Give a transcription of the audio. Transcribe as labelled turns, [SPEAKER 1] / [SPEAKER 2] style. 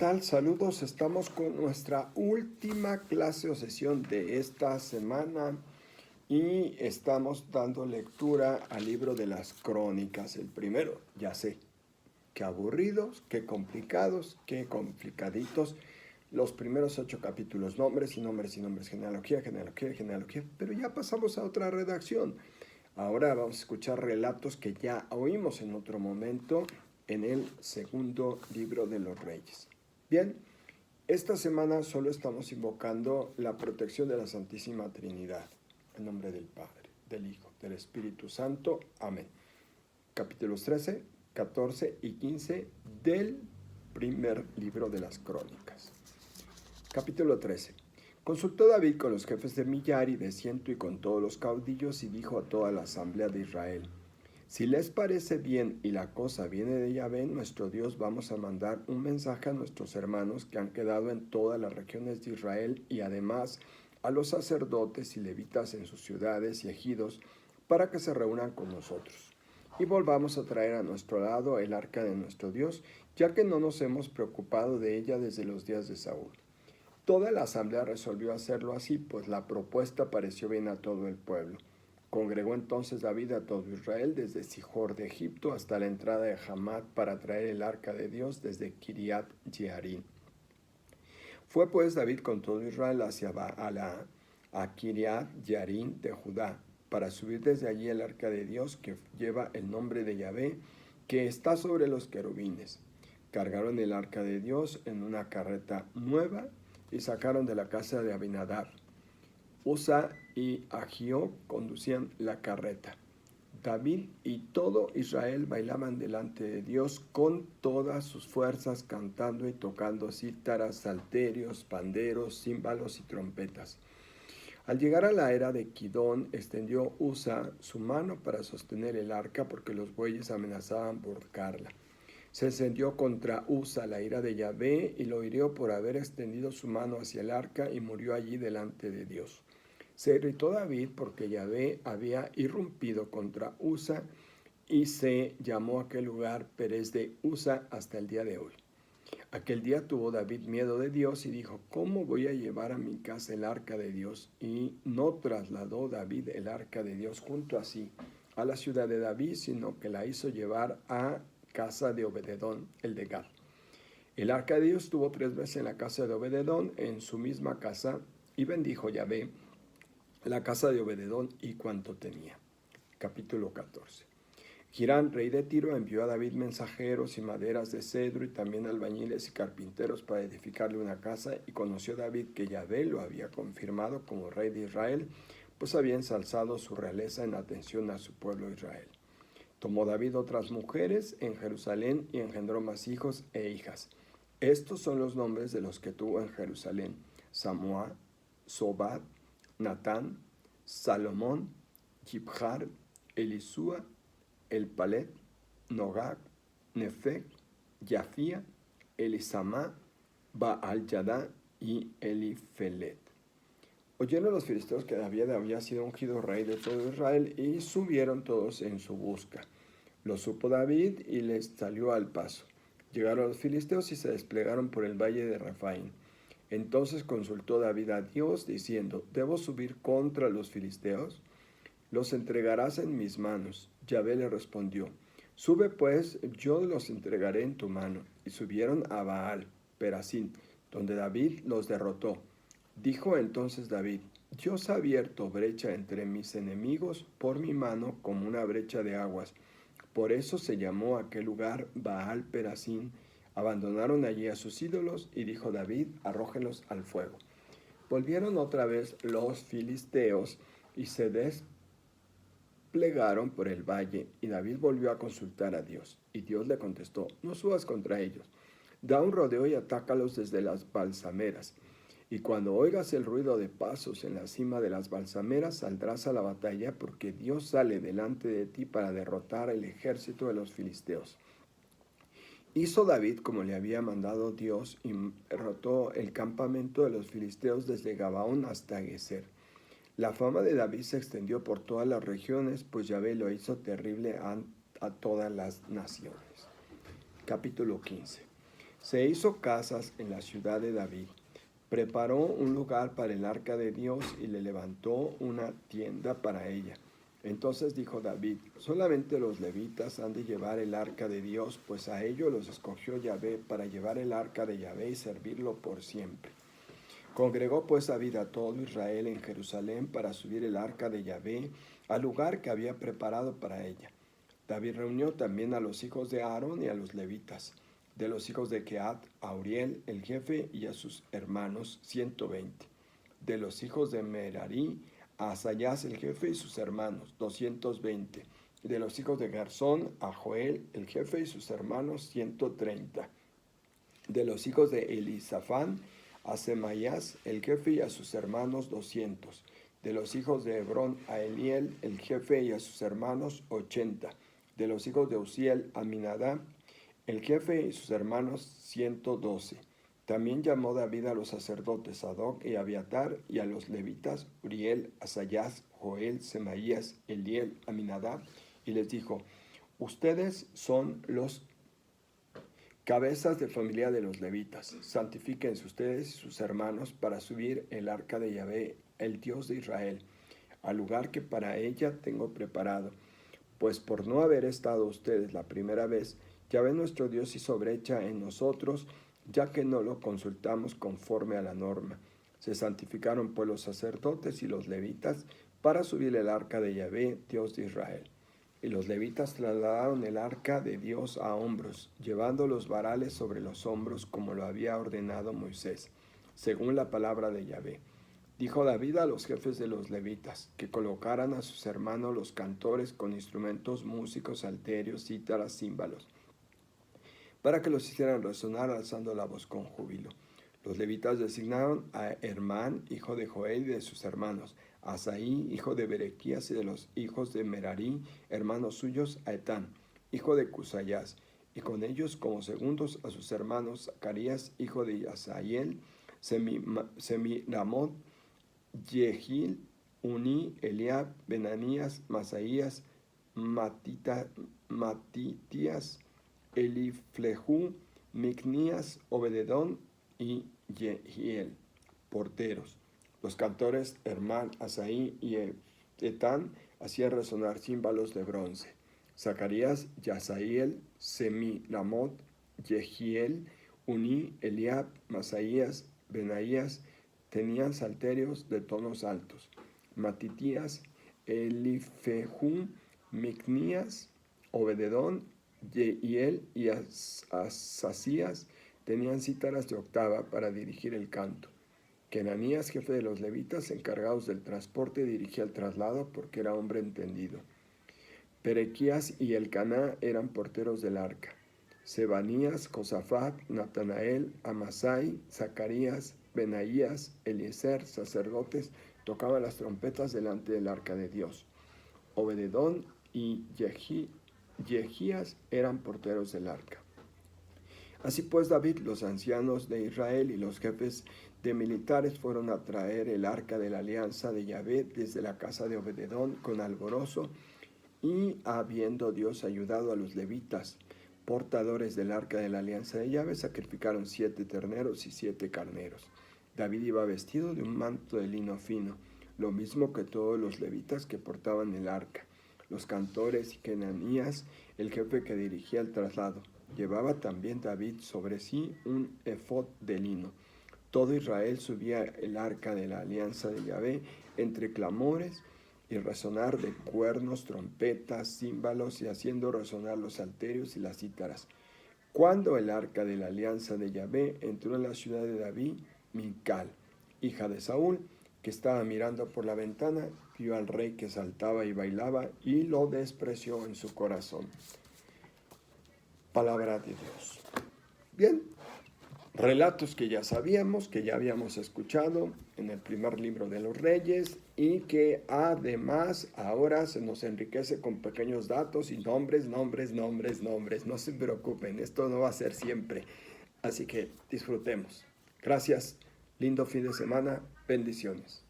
[SPEAKER 1] tal? Saludos, estamos con nuestra última clase o sesión de esta semana y estamos dando lectura al libro de las crónicas. El primero, ya sé, qué aburridos, qué complicados, qué complicaditos. Los primeros 8 capítulos, nombres y nombres y nombres, genealogía, genealogía, genealogía, pero ya pasamos a otra redacción. Ahora vamos a escuchar relatos que ya oímos en otro momento en el segundo libro de los Reyes. Bien, esta semana solo estamos invocando la protección de la Santísima Trinidad, en nombre del Padre, del Hijo, del Espíritu Santo. Amén. Capítulos 13, 14 y 15 del primer libro de las Crónicas. Capítulo 13. Consultó David con los jefes de millar y de ciento y con todos los caudillos y dijo a toda la asamblea de Israel: si les parece bien y la cosa viene de Yahvé, nuestro Dios, vamos a mandar un mensaje a nuestros hermanos que han quedado en todas las regiones de Israel y además a los sacerdotes y levitas en sus ciudades y ejidos para que se reúnan con nosotros. Y volvamos a traer a nuestro lado el arca de nuestro Dios, ya que no nos hemos preocupado de ella desde los días de Saúl. Toda la asamblea resolvió hacerlo así, pues la propuesta pareció bien a todo el pueblo. Congregó entonces David a todo Israel, desde Sihor de Egipto hasta la entrada de Hamat, para traer el arca de Dios desde Kiriat Jearim. Fue pues David con todo Israel hacia Baala, a Kiriat Jearim de Judá, para subir desde allí el arca de Dios que lleva el nombre de Yahvé, que está sobre los querubines. Cargaron el arca de Dios en una carreta nueva y sacaron de la casa de Abinadab. Usa y Agio conducían la carreta. David y todo Israel bailaban delante de Dios con todas sus fuerzas, cantando y tocando cítaras, salterios, panderos, címbalos y trompetas. Al llegar a la era de Kidón, extendió Usa su mano para sostener el arca, porque los bueyes amenazaban volcarla. Se encendió contra Usa la ira de Yahvé y lo hirió por haber extendido su mano hacia el arca y murió allí delante de Dios. Se irritó David porque Yahvé había irrumpido contra Usa y se llamó aquel lugar Perez de Usa hasta el día de hoy. Aquel día tuvo David miedo de Dios y dijo: ¿cómo voy a llevar a mi casa el arca de Dios? Y no trasladó David el arca de Dios junto a sí a la ciudad de David, sino que la hizo llevar a casa de Obededón, el de Gad. El arca de Dios estuvo 3 veces en la casa de Obededón, en su misma casa, y bendijo Yahvé la casa de Obededón y cuanto tenía. Capítulo 14. Hirán, rey de Tiro, envió a David mensajeros y maderas de cedro y también albañiles y carpinteros para edificarle una casa, y conoció David que Yahvé lo había confirmado como rey de Israel, pues había ensalzado su realeza en atención a su pueblo Israel. Tomó David otras mujeres en Jerusalén y engendró más hijos e hijas. Estos son los nombres de los que tuvo en Jerusalén: Samúa, Sobad, Natán, Salomón, Jibjar, Elisúa, Elpalet, Nogag, Nefeg, Yafía, Elisamá, Baal-Yadá y Elifelet. Oyeron los filisteos que David había sido ungido rey de todo Israel y subieron todos en su busca. Lo supo David y les salió al paso. Llegaron los filisteos y se desplegaron por el valle de Refaim. Entonces consultó David a Dios diciendo: ¿debo subir contra los filisteos? Los entregarás en mis manos. Yahvé le respondió: sube pues, yo los entregaré en tu mano. Y subieron a Baal Perasim, donde David los derrotó. Dijo entonces David: Dios ha abierto brecha entre mis enemigos por mi mano, como una brecha de aguas. Por eso se llamó aquel lugar Baal Perasim. Abandonaron allí a sus ídolos, y dijo David: arrójenlos al fuego. Volvieron otra vez los filisteos y se desplegaron por el valle, y David volvió a consultar a Dios. Y Dios le contestó: no subas contra ellos, da un rodeo y atácalos desde las balsameras. Y cuando oigas el ruido de pasos en la cima de las balsameras, saldrás a la batalla, porque Dios sale delante de ti para derrotar el ejército de los filisteos. Hizo David como le había mandado Dios y derrotó el campamento de los filisteos desde Gabaón hasta Geser. La fama de David se extendió por todas las regiones, pues Yahvé lo hizo terrible a todas las naciones. Capítulo 15. Se hizo casas en la ciudad de David. Preparó un lugar para el arca de Dios y le levantó una tienda para ella. Entonces dijo David: solamente los levitas han de llevar el arca de Dios, pues a ellos los escogió Yahvé para llevar el arca de Yahvé y servirlo por siempre. Congregó pues David a todo Israel en Jerusalén para subir el arca de Yahvé al lugar que había preparado para ella. David reunió también a los hijos de Aarón y a los levitas. De los hijos de Kehat, a Uriel, el jefe, y a sus hermanos, 120. De los hijos de Merari, a Asayas, el jefe, y sus hermanos, 220. De los hijos de Garzón, a Joel, el jefe, y sus hermanos, 130. De los hijos de Elisafán, a Semaías, el jefe, y a sus hermanos, 200. De los hijos de Hebrón, a Eliel, el jefe, y a sus hermanos, 80. De los hijos de Uziel, a Aminadab, el jefe, y sus hermanos, 112. También llamó David a los sacerdotes Sadoc y Abiatar, y a los levitas Uriel, Asayas, Joel, Semaías, Eliel, Aminadab, y les dijo: ustedes son los cabezas de familia de los levitas. Santifíquense ustedes y sus hermanos para subir el arca de Yahvé, el Dios de Israel, al lugar que para ella tengo preparado. Pues por no haber estado ustedes la primera vez, Yahvé nuestro Dios hizo brecha en nosotros, ya que no lo consultamos conforme a la norma. Se santificaron pues los sacerdotes y los levitas para subir el arca de Yahvé, Dios de Israel. Y los levitas trasladaron el arca de Dios a hombros, llevando los varales sobre los hombros, como lo había ordenado Moisés, según la palabra de Yahvé. Dijo David a los jefes de los levitas que colocaran a sus hermanos los cantores con instrumentos músicos, salterios, cítaras, címbalos, para que los hicieran resonar alzando la voz con júbilo. Los levitas designaron a Hermán, hijo de Joel, y de sus hermanos, a Asaí, hijo de Berequías, y de los hijos de Merari, hermanos suyos, a Etán, hijo de Cusayas, y con ellos como segundos a sus hermanos Zacarías, hijo de Asahiel, Semiramot, Yehil, Uní, Eliab, Benanías, Masaías, Matitías, Eliflejú, Micnías, Obededón y Yehiel, porteros. Los cantores Hermán, Asaí y Etán hacían resonar címbalos de bronce. Zacarías, Yasaíel, Semiramot, Yehiel, Uní, Eliab, Masaías, Benaías tenían salterios de tonos altos. Matitías, Elifejú, Micnías, Obededón, Yehiel y Asasías tenían cítaras de octava para dirigir el canto. Kenanías, jefe de los levitas encargados del transporte, dirigía el traslado porque era hombre entendido. Perequías y Elcaná eran porteros del arca. Sebanías, Josafat, Natanael, Amasai, Zacarías, Benaías, Eliezer, sacerdotes, tocaban las trompetas delante del arca de Dios. Obededón y Yehías eran porteros del arca. Así pues, David, los ancianos de Israel y los jefes de militares fueron a traer el arca de la alianza de Yahvé desde la casa de Obededón con alborozo, y habiendo Dios ayudado a los levitas, portadores del arca de la alianza de Yahvé, sacrificaron 7 terneros y 7 carneros. David iba vestido de un manto de lino fino, lo mismo que todos los levitas que portaban el arca. Los cantores y Kenanías, el jefe que dirigía el traslado. Llevaba también David sobre sí un efod de lino. Todo Israel subía el arca de la alianza de Yahvé entre clamores y resonar de cuernos, trompetas, címbalos, y haciendo resonar los salterios y las cítaras. Cuando el arca de la alianza de Yahvé entró en la ciudad de David, Mical, hija de Saúl, que estaba mirando por la ventana, vio al rey que saltaba y bailaba y lo despreció en su corazón. Palabra de Dios. Bien, relatos que ya sabíamos, que ya habíamos escuchado en el primer libro de los Reyes, y que además ahora se nos enriquece con pequeños datos y nombres. No se preocupen, esto no va a ser siempre. Así que disfrutemos. Gracias, lindo fin de semana, bendiciones.